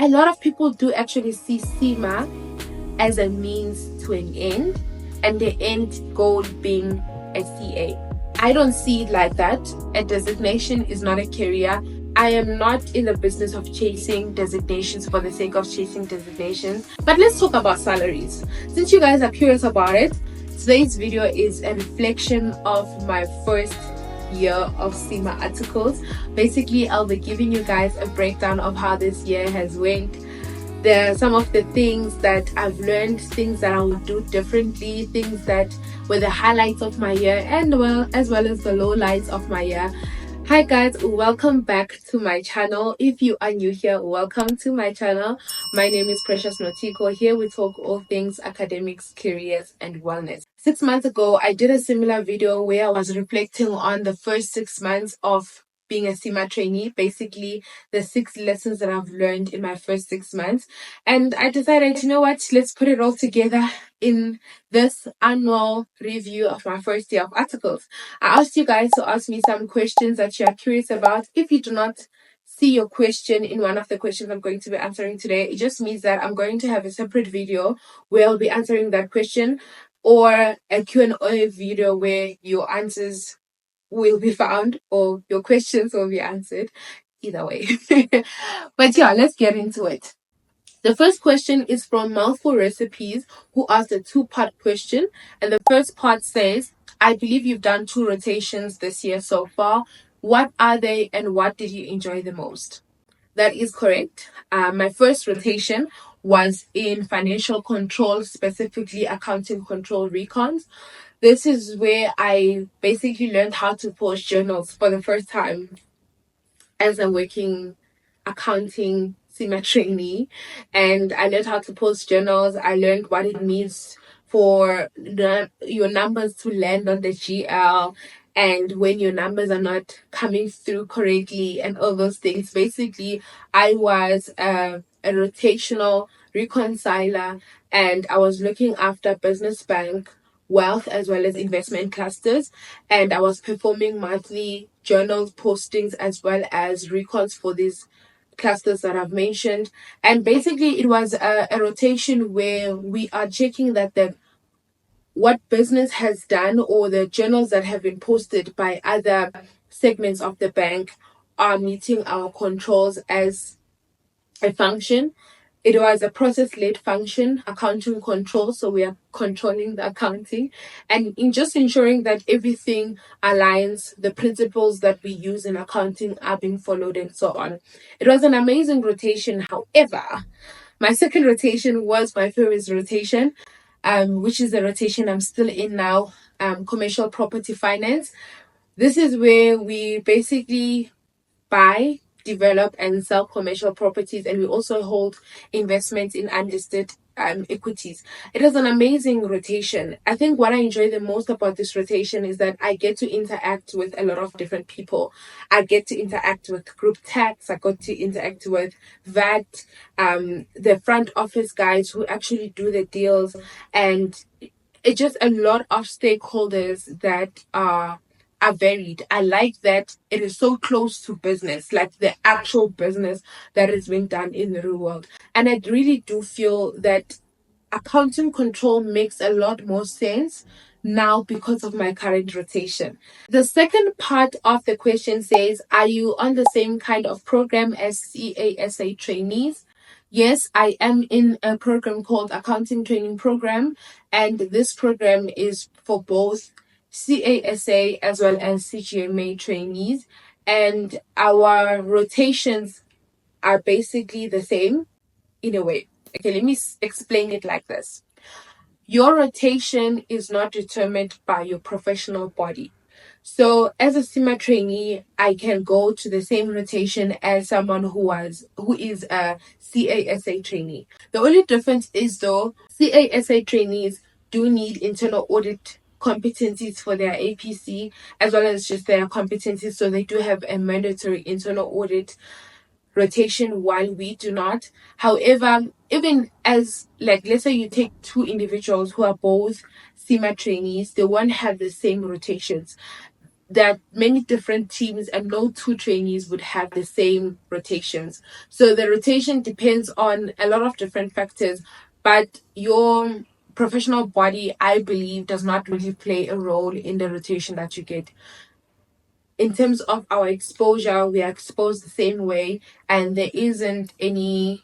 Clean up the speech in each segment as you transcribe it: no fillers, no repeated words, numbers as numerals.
a lot of people do actually see CIMA as a means to an end, and the end goal being a CA. I don't see it like that. A designation is not a career. I am not in the business of chasing designations for the sake of chasing designations. But let's talk about salaries. Since you guys are curious about it, today's video is a reflection of my first year of CIMA Articles. Basically, I'll be giving you guys a breakdown of how this year has went. There are some of the things that I've learned, things that I will do differently, things that were the highlights of my year, and as well as the lowlights of my year. Hi guys, welcome back to my channel. If you are new here, welcome to my channel. My name is Precious Notiko. Here we talk all things academics, careers, and wellness. 6 months ago, I did a similar video where I was reflecting on the first 6 months of being a CIMA trainee, basically the 6 lessons that I've learned in my first 6 months. And I decided, you know what, let's put it all together in this annual review of my first year of articles. I asked you guys to ask me some questions that you are curious about. If you do not see your question in one of the questions I'm going to be answering today, it just means that I'm going to have a separate video where I'll be answering that question, or a Q&A video where your answers will be found or your questions will be answered. Either way. But yeah, let's get into it. The first question is from Mouthful Recipes, who asked a 2-part question. And the first part says, I believe you've done 2 rotations this year so far. What are they and what did you enjoy the most? That is correct. My first rotation was in financial control, specifically accounting control recons. This is where I basically learned how to post journals for the first time as a working accounting CIMA trainee. And I learned how to post journals. I learned what it means for your numbers to land on the GL, and when your numbers are not coming through correctly and all those things. Basically, I was a rotational reconciler, and I was looking after business bank, wealth, as well as investment clusters, and I was performing monthly journals postings as well as records for these clusters that I've mentioned. And basically it was a rotation where we are checking that what business has done, or the journals that have been posted by other segments of the bank, are meeting our controls as a function. It was a process-led function, accounting control, so we are controlling the accounting and in just ensuring that everything aligns, the principles that we use in accounting are being followed, and so on. It was an amazing rotation. However, my second rotation was my favorite rotation, which is the rotation I'm still in now, commercial property finance. This is where we basically buy, develop, and sell commercial properties, and we also hold investments in unlisted equities. It is an amazing rotation. I think what I enjoy the most about this rotation is that I get to interact with a lot of different people. I get to interact with group tax, I got to interact with VAT, the front office guys who actually do the deals, and it's just a lot of stakeholders that are varied. I like that it is so close to business, like the actual business that is being done in the real world. And I really do feel that accounting control makes a lot more sense now because of my current rotation. The second part of the question says, are you on the same kind of program as CASA trainees? Yes, I am in a program called Accounting Training Program, and this program is for both CASA as well as CGMA trainees, and our rotations are basically the same in a way. Okay, let me explain it like this. Your rotation is not determined by your professional body. So as a CIMA trainee, I can go to the same rotation as someone who is a CASA trainee. The only difference is, though, CASA trainees do need internal audit competencies for their APC as well as just their competencies, so they do have a mandatory internal audit rotation while we do not. However, even as, like, let's say you take 2 individuals who are both CIMA trainees, they won't have the same rotations. that many different teams and no two trainees would have the same rotations. So the rotation depends on a lot of different factors, but your professional body, I believe, does not really play a role in the rotation that you get. In terms of our exposure, we are exposed the same way, and there isn't any,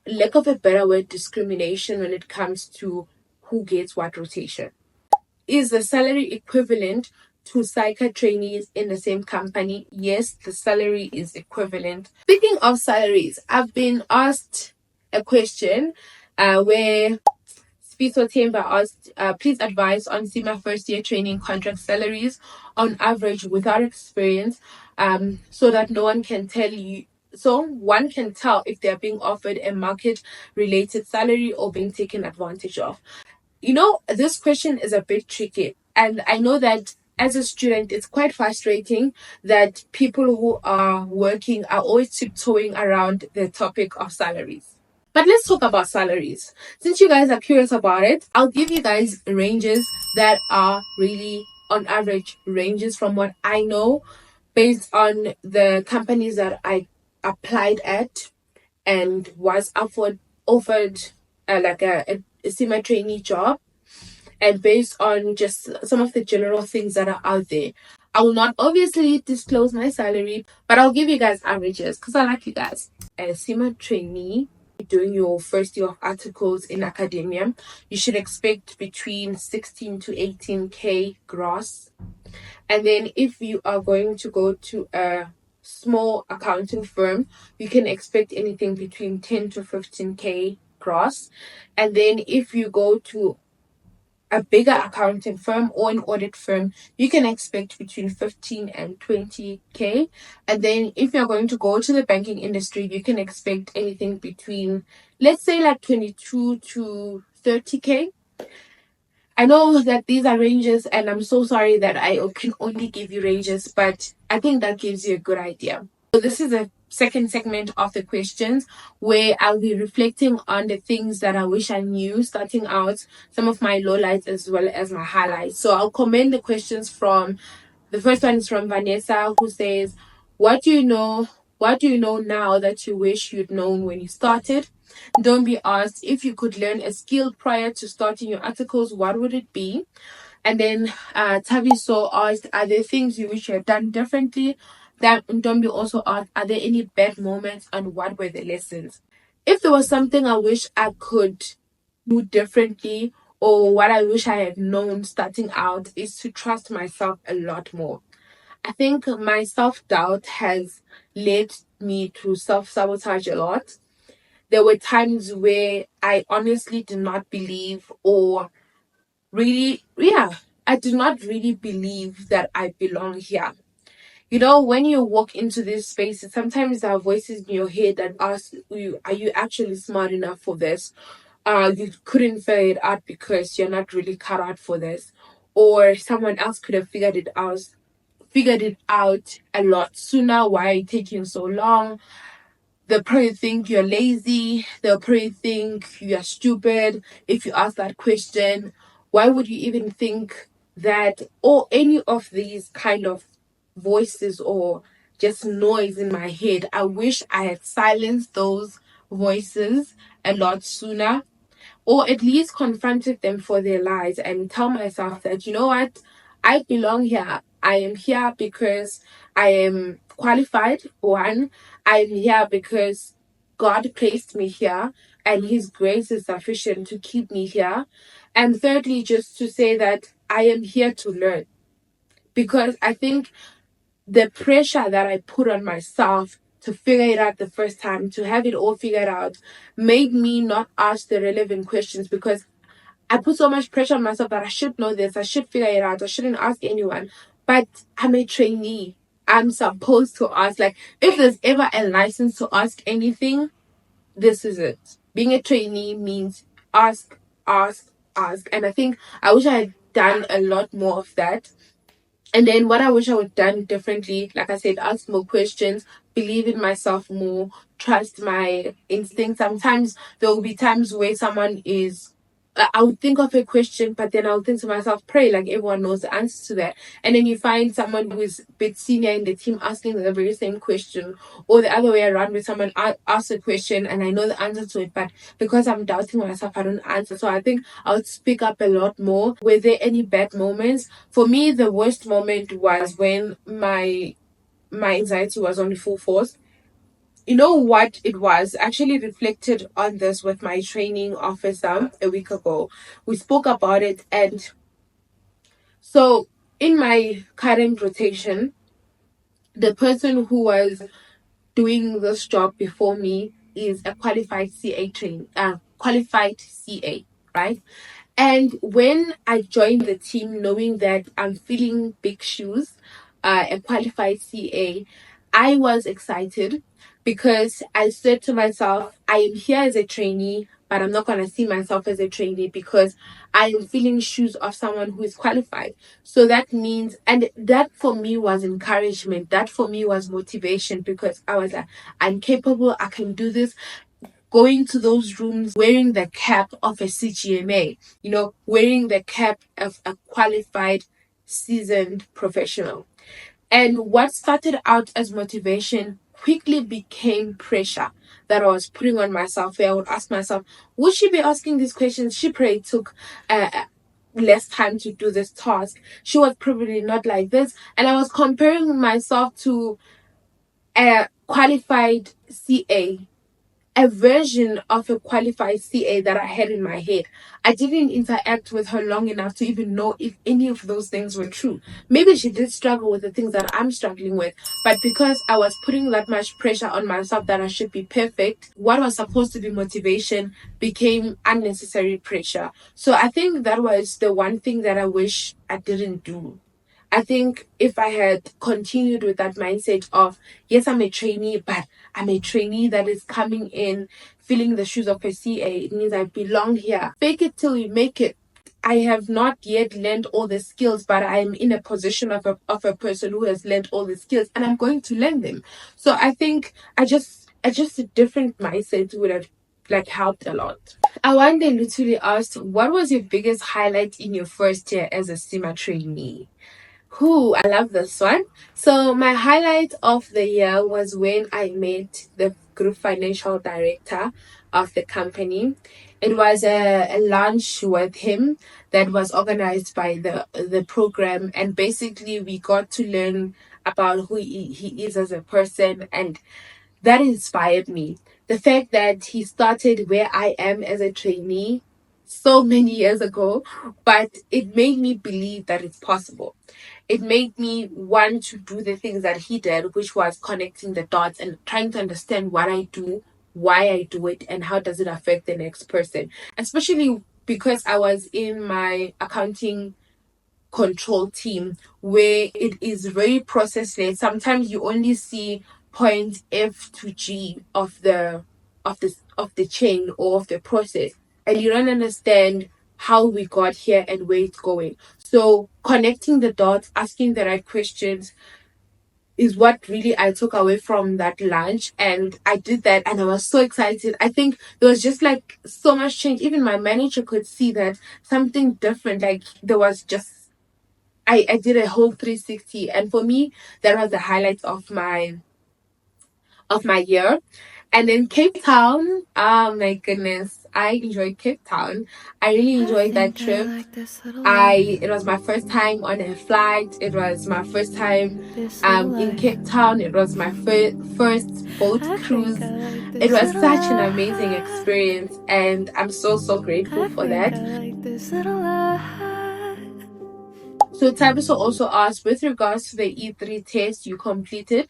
lack of a better word, discrimination when it comes to who gets what rotation. Is the salary equivalent to CIMA trainees in the same company? Yes, the salary is equivalent. Speaking of salaries, I've been asked a question where Spiso Temba asked, please advise on CIMA first year training contract salaries on average without experience, so that no one can tell you. So one can tell if they're being offered a market related salary or being taken advantage of. You know, this question is a bit tricky. And I know that as a student, it's quite frustrating that people who are working are always tiptoeing around the topic of salaries. But let's talk about salaries. Since you guys are curious about it, I'll give you guys ranges that are really on average ranges from what I know based on the companies that I applied at and was offered like a CIMA trainee job, and based on just some of the general things that are out there. I will not obviously disclose my salary, but I'll give you guys averages because I like you guys. A CIMA trainee doing your first year of articles in academia, you should expect between 16 to 18k gross. And then if you are going to go to a small accounting firm, you can expect anything between 10 to 15k gross. And then if you go to a bigger accounting firm or an audit firm, you can expect between 15 and 20k. And then if you're going to go to the banking industry, you can expect anything between, let's say, like 22 to 30k. I know that these are ranges, and I'm so sorry that I can only give you ranges, but I think that gives you a good idea. So this is a second segment of the questions where I'll be reflecting on the things that I wish I knew starting out, some of my lowlights as well as my highlights. So I'll comment the questions from, the first one is from Vanessa, who says, what do you know? What do you know now that you wish you'd known when you started? Don't be asked, if you could learn a skill prior to starting your articles, what would it be? And then Taviso asked, are there things you wish you had done differently? That Don't be also asked, are there any bad moments and what were the lessons? If there was something I wish I could do differently, or what I wish I had known starting out, is to trust myself a lot more. I think my self-doubt has led me to self-sabotage a lot. There were times where I honestly did not believe, or really, yeah, I did not really believe that I belong here. You know, when you walk into these spaces, sometimes there are voices in your head that ask you, are you actually smart enough for this? You couldn't figure it out because you're not really cut out for this. Or someone else could have figured it out a lot sooner. Why are you taking so long? They'll probably think you're lazy. They'll probably think you're stupid if you ask that question. Why would you even think that? Or any of these kind of voices or just noise in my head. I wish I had silenced those voices a lot sooner, or at least confronted them for their lies and tell myself that, you know what, I belong here. I am here because I am qualified. One, I'm here because God placed me here and His grace is sufficient to keep me here. And thirdly, just to say that I am here to learn, because I think the pressure that I put on myself to figure it out the first time, to have it all figured out, made me not ask the relevant questions, because I put so much pressure on myself that I should know this, I should figure it out, I shouldn't ask anyone. But I'm a trainee. I'm supposed to ask. Like, if there's ever a license to ask anything, this is it. Being a trainee means ask, ask, ask. And I think I wish I had done a lot more of that. And then what I wish I would have done differently, like I said, ask more questions, believe in myself more, trust my instincts. Sometimes there will be times where someone is I would think of a question, but then I would think to myself, pray, like everyone knows the answer to that. And then you find someone who is a bit senior in the team asking the very same question, or the other way around, where someone asks a question and I know the answer to it, but because I'm doubting myself, I don't answer. So I think I would speak up a lot more. Were there any bad moments? For me, the worst moment was when my anxiety was on full force. You know what it was? Actually reflected on this with my training officer a week ago. We spoke about it, and so in my current rotation, the person who was doing this job before me is a qualified CA, right? And when I joined the team, knowing that I'm filling big shoes, a qualified CA, I was excited because I said to myself, I am here as a trainee, but I'm not going to see myself as a trainee because I am filling shoes of someone who is qualified. So that means, and that for me was encouragement. That for me was motivation because I was like, I'm capable, I can do this. Going to those rooms wearing the cap of a CGMA, wearing the cap of a qualified, seasoned professional. And what started out as motivation quickly became pressure that I was putting on myself, where I would ask myself, would she be asking these questions? She probably took less time to do this task. She was probably not like this. And I was comparing myself to a qualified CA, a version of a qualified CA that I had in my head. I didn't interact with her long enough to even know if any of those things were true. Maybe she did struggle with the things that I'm struggling with, but because I was putting that much pressure on myself that I should be perfect, what was supposed to be motivation became unnecessary pressure. So I think that was the one thing that I wish I didn't do. I think if I had continued with that mindset of, yes, I'm a trainee, but I'm a trainee that is coming in, filling the shoes of a CA, it means I belong here. Fake it till you make it. I have not yet learned all the skills, but I'm in a position of a person who has learned all the skills, and I'm going to learn them. So I think I just a different mindset would have helped a lot. I one day literally asked, what was your biggest highlight in your first year as a CIMA trainee? Who I love this one. So my highlight of the year was when I met the group financial director of the company. It was a lunch with him that was organized by the program, and basically we got to learn about who he is as a person, and that inspired me. The fact that he started where I am as a trainee so many years ago, but it made me believe that it's possible. It made me want to do the things that he did, which was connecting the dots and trying to understand what I do, why I do it, and how does it affect the next person. Especially because I was in my accounting control team where it is very process led. Sometimes you only see point F to G of the chain or of the process, and you don't understand how we got here and where it's going. So connecting the dots, asking the right questions is what really I took away from that lunch. And I did that and I was so excited. I think there was just so much change. Even my manager could see that something different. There was just I did a whole 360, and for me that was the highlight of my year. And then Cape Town, oh my goodness, I enjoyed Cape Town. I really enjoyed that trip. It was my first time on a flight. It was my first time in Cape Town. It was my first boat cruise. It was such an amazing experience, and I'm so grateful for that. So Tabiso also asked, with regards to the E3 test you completed,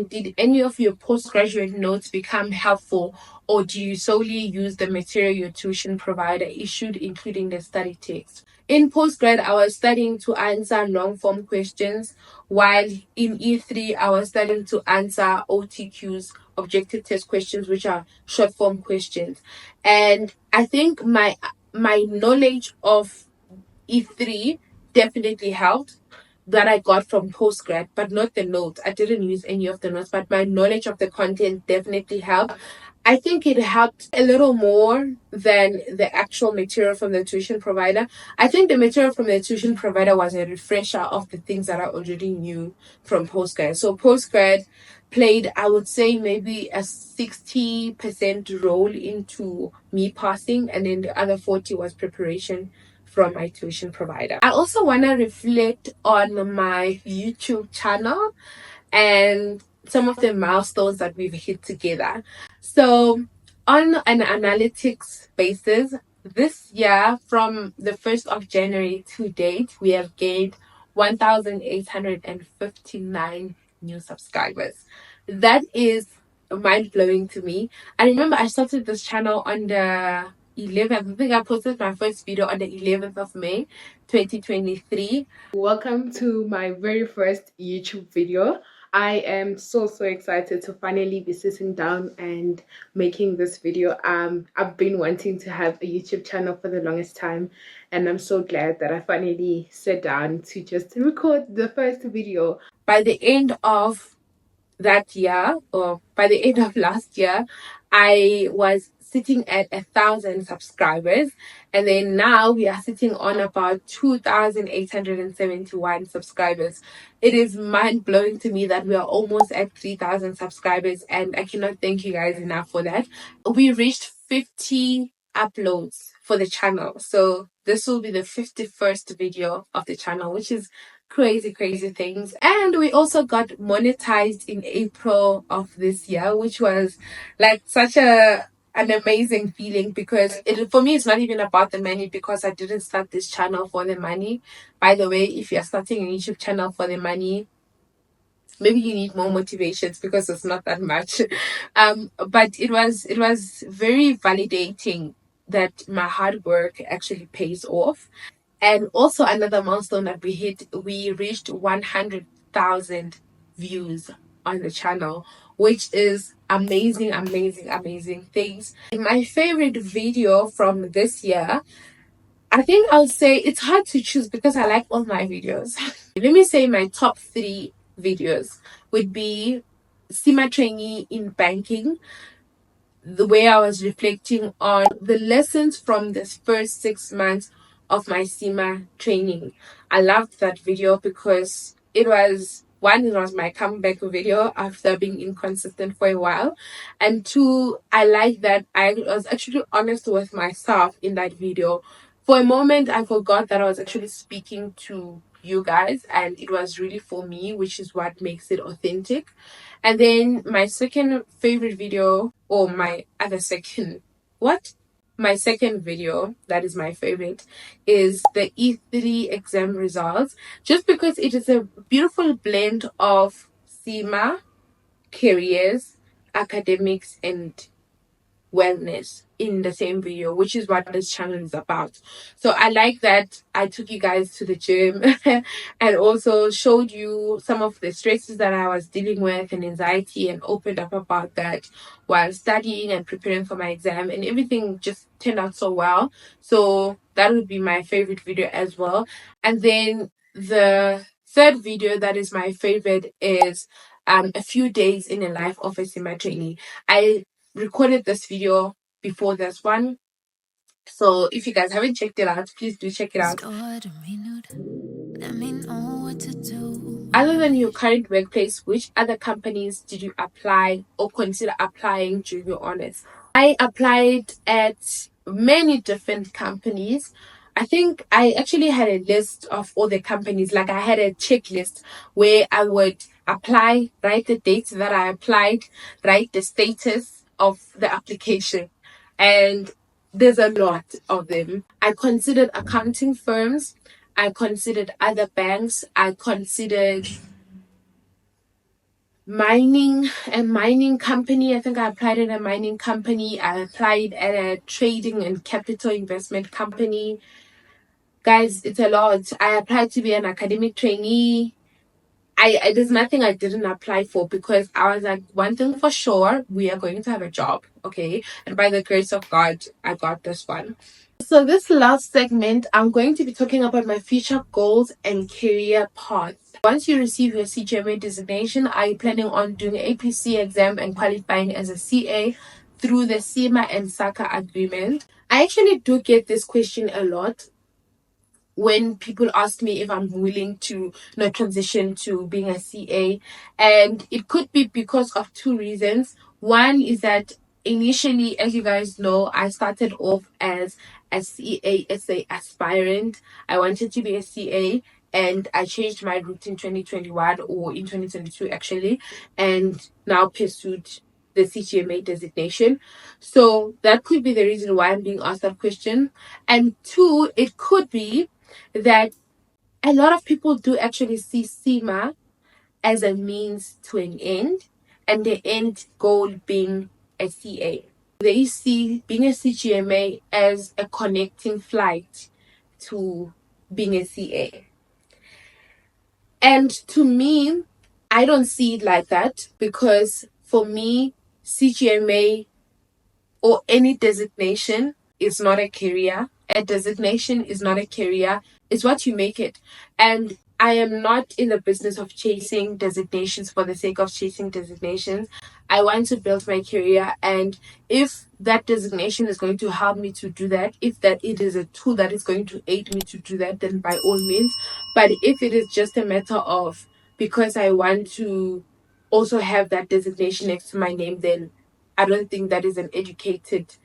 did any of your postgraduate notes become helpful, or do you solely use the material your tuition provider issued, including the study text? In postgrad, I was studying to answer long form questions, while in E3, I was studying to answer OTQs, objective test questions, which are short form questions. And I think my knowledge of E3 definitely helped, that I got from postgrad, but not the notes. I didn't use any of the notes, but my knowledge of the content definitely helped. I think it helped a little more than the actual material from the tuition provider. I think the material from the tuition provider was a refresher of the things that I already knew from postgrad. So postgrad played, I would say, maybe a 60% role into me passing, and then the other 40 was preparation from my tuition provider. I also want to reflect on my YouTube channel and some of the milestones that we've hit together. So, on an analytics basis, this year from the 1st of January to date, we have gained 1,859 new subscribers. That is mind blowing to me. I remember I started this channel on the 11th. I think I posted my first video on the 11th of May 2023. Welcome to my very first YouTube video. I am so excited to finally be sitting down and making this video. I've been wanting to have a YouTube channel for the longest time, and I'm so glad that I finally sat down to just record the first video. By the end of that year, or by the end of last year, I was sitting at 1,000 subscribers, and then now we are sitting on about 2,871 subscribers. It is mind-blowing to me that we are almost at 3,000 subscribers, and I cannot thank you guys enough for that. We reached 50 uploads for the channel, so this will be the 51st video of the channel, which is crazy things. And we also got monetized in April of this year, which was like such an amazing feeling, because for me it's not even about the money, because I didn't start this channel for the money. By the way, if you're starting a YouTube channel for the money, maybe you need more motivations, because it's not that much. But it was very validating that my hard work actually pays off. And also another milestone that we hit, we reached 100,000 views on the channel, which is amazing things. My favorite video from this year, I think I'll say, it's hard to choose because I like all my videos. Let me say my top 3 videos would be CIMA Trainee in Banking, the way I was reflecting on the lessons from this first 6 months of my CIMA training. I loved that video because it was my comeback video after being inconsistent for a while, and 2, I like that I was actually honest with myself in that video. For a moment I forgot that I was actually speaking to you guys, and it was really for me, which is what makes it authentic. And then my second favorite video, or my other second, my second video that is my favorite, is the E3 exam results, just because it is a beautiful blend of CIMA, careers, academics, and wellness in the same video, which is what this channel is about. So I like that I took you guys to the gym and also showed you some of the stresses that I was dealing with and anxiety, and opened up about that while studying and preparing for my exam, and everything just turned out so well. So that would be my favorite video as well. And then the third video that is my favorite is a few days in the life of a CIMA trainee. I recorded this video before this one, so if you guys haven't checked it out, please do check it out. Other than your current workplace, which other companies did you apply or consider applying during your honors? I applied at many different companies. I think I actually had a list of all the companies. Like, I had a checklist where I would apply, write the dates that I applied, write the status of the application, and there's a lot of them. I considered accounting firms, I considered other banks, I considered a mining company. I think I applied at a mining company. I applied at a trading and capital investment company. Guys, it's a lot. I applied to be an academic trainee. There's nothing I didn't apply for, because I was like, one thing for sure, we are going to have a job, okay? And by the grace of God, I got this one. So this last segment, I'm going to be talking about my future goals and career paths. Once you receive your CGMA designation, are you planning on doing APC exam and qualifying as a CA? through the CIMA and SACA agreement. I actually do get this question a lot when people ask me if I'm willing to transition to being a CA, and it could be because of two reasons. One is that initially, as you guys know, I started off as a CA as a aspirant. I wanted to be a CA, and I changed my route in 2021, or in 2022 actually, and now pursued the CGMA designation. So that could be the reason why I'm being asked that question. And two, it could be that a lot of people do actually see CIMA as a means to an end, and the end goal being a CA. They see being a CGMA as a connecting flight to being a CA. And to me, I don't see it like that, because for me, CGMA or any designation is not a career. A designation is not a career. It's what you make it. And I am not in the business of chasing designations for the sake of chasing designations. I want to build my career, and if that designation is going to help me to do that, if that it is a tool that is going to aid me to do that, then by all means. But if it is just a matter of because I want to also have that designation next to my name, then I don't think that is an educated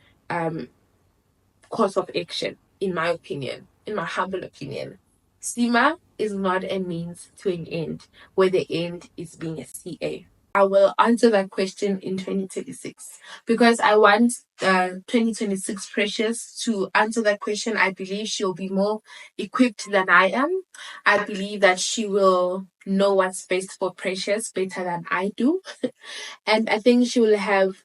course of action, in my opinion, in my humble opinion. CIMA is not a means to an end, where the end is being a CA. I will answer that question in 2026, because I want 2026 Precious to answer that question. I believe she'll be more equipped than I am. I believe that she will know what's best for Precious better than I do. And I think she will have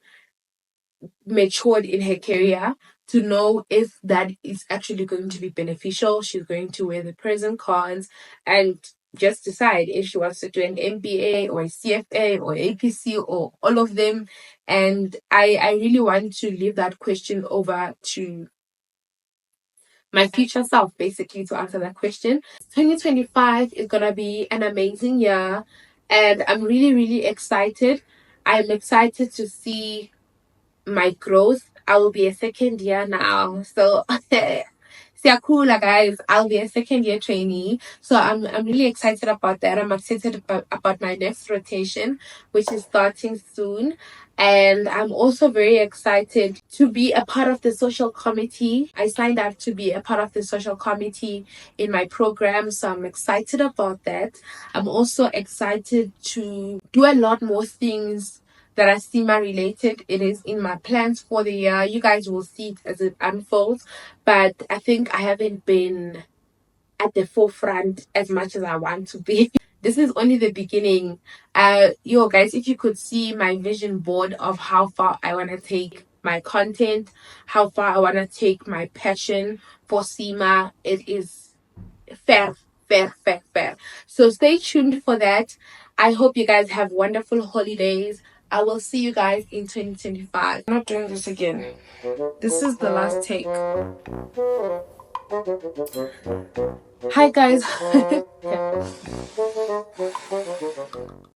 matured in her career to know if that is actually going to be beneficial. She's going to weigh the pros and cons and just decide if she wants to do an MBA or a CFA or APC or all of them. And I really want to leave that question over to my future self, basically, to answer that question. 2025 is going to be an amazing year, and I'm really, really excited. I'm excited to see my growth. I will be a second year now. So Siakula guys, I'll be a second year trainee. So I'm really excited about that. I'm excited about my next rotation, which is starting soon. And I'm also very excited to be a part of the social committee. I signed up to be a part of the social committee in my program. So I'm excited about that. I'm also excited to do a lot more things that are CIMA related. It is in my plans for the year. You guys will see it as it unfolds. But I think I haven't been at the forefront as much as I want to be. This is only the beginning. Yo guys, if you could see my vision board of how far I want to take my content, how far I want to take my passion for CIMA, it is fair, fair, fair, fair. So stay tuned for that. I hope you guys have wonderful holidays. I will see you guys in 2025. I'm not doing this again. This is the last take. Hi guys.